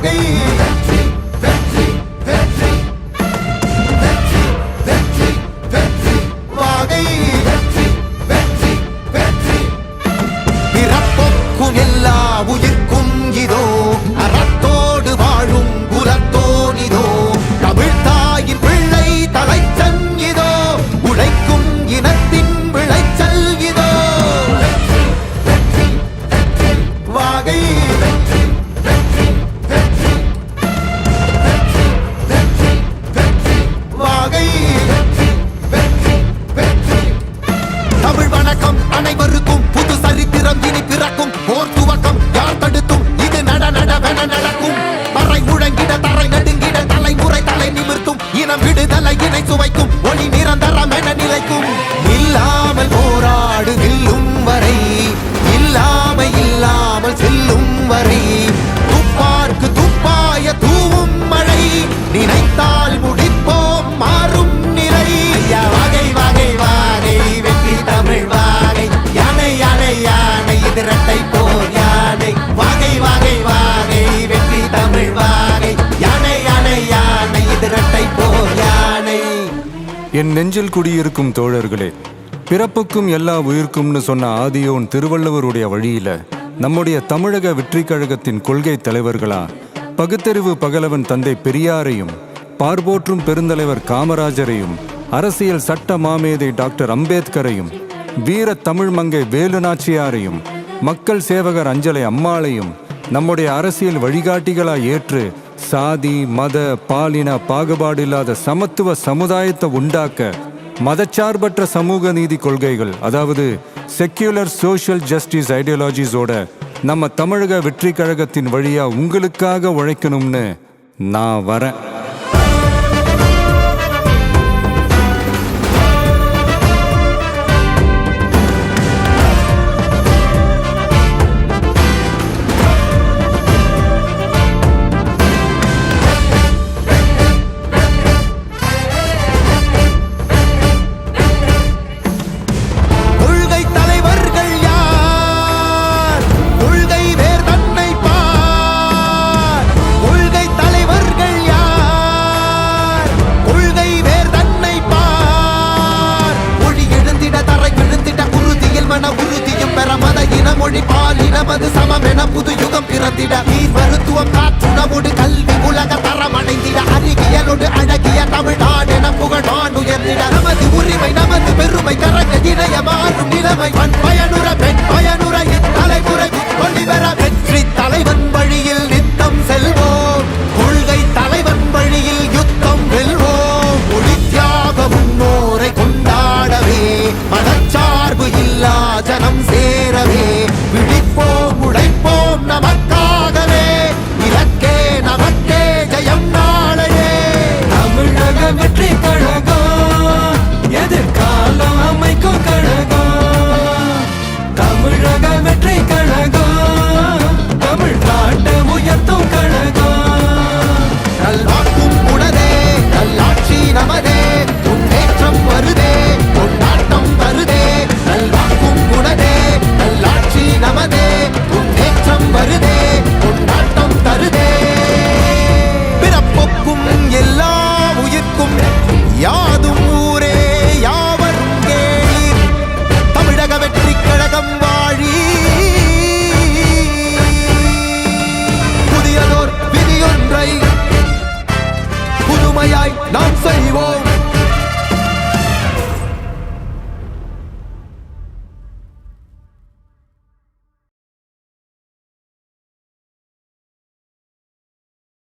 வாகை வெற்றி வெற்றி வெற்றி வெற்றி வெற்றி வெற்றி வாகை வெற்றி வெற்றி வெற்றி பிறப்பொக்கும் எல்லா உயிர்க்கும் இதோ அறத்தோடு வாழும் குலத்தோனிதோ தமிழ் தாயின் பிள்ளை தலைச்சன் இதோ உழைக்கும் இனத்தின் விளைச்சல் இதோ வெற்றி வெற்றி வாகை வெற்றி வெற்றி வெற்றி வெற்றி வெற்றி வெற்றி வாகை வெற்றி வெற்றி வெற்றி தமிழ் வணக்கம் அனைவருக்கும் புது சரித்திரம் இனி பிறக்கும் போர் துவக்கம் யார் தடுத்தும் இது நடவென நடக்கும் மறை முழங்கிட தரை நடுங்கிட தலைமுறை தலை நிமிர்த்தும் இனம் விடுதலை இணை சுவைக்கும் ஒளி நிரந்தரம் என நிலைக்கும் இல்லாமல் போராடு நில்லும் வரை இல்லாமல் செல்லும் வரை துப்பார்க்கு துப்பாய தூவும் மழை நினைத்தால் முடிப்போம் மாறும் நிலை வாகை வாகை வாகை வெற்றி தமிழ் வாகை யானை யானை யானை இது இரட்டை போர் யானை வாகை வாகை வாகை வெற்றி தமிழ் வாகை யானை யானை யானை இது இரட்டை போர் யானை. என் நெஞ்சில் குடியிருக்கும் தோழர்களே, பிறப்புக்கும் எல்லா உயிர்க்கும்னு சொன்ன ஆதியோன் திருவள்ளுவருடைய வழியில நம்முடைய தமிழக வெற்றிக் கழகத்தின் கொள்கை தலைவர்களா பகுத்தறிவு பகலவன் தந்தை பெரியாரையும், பார்போற்றும் பெருந்தலைவர் காமராஜரையும், அரசியல் சட்ட மாமேதை டாக்டர் அம்பேத்கரையும், வீர தமிழ் மங்கை வேலு நாச்சியாரையும், மக்கள் சேவகர் அஞ்சலை அம்மாளையும் நம்முடைய அரசியல் வழிகாட்டிகளா ஏற்று சாதி மத பாலின பாகுபாடு இல்லாத சமத்துவ சமுதாயத்தை உண்டாக்க மதச்சார்பற்ற சமூக நீதி கொள்கைகள், அதாவது செக்யூலர் சோஷியல் ஜஸ்டிஸ் ஐடியாலஜிஸோட நம்ம தமிழக வெற்றி கழகத்தின் வழியா உங்களுக்காக உழைக்கணும்னு நான் வரேன்.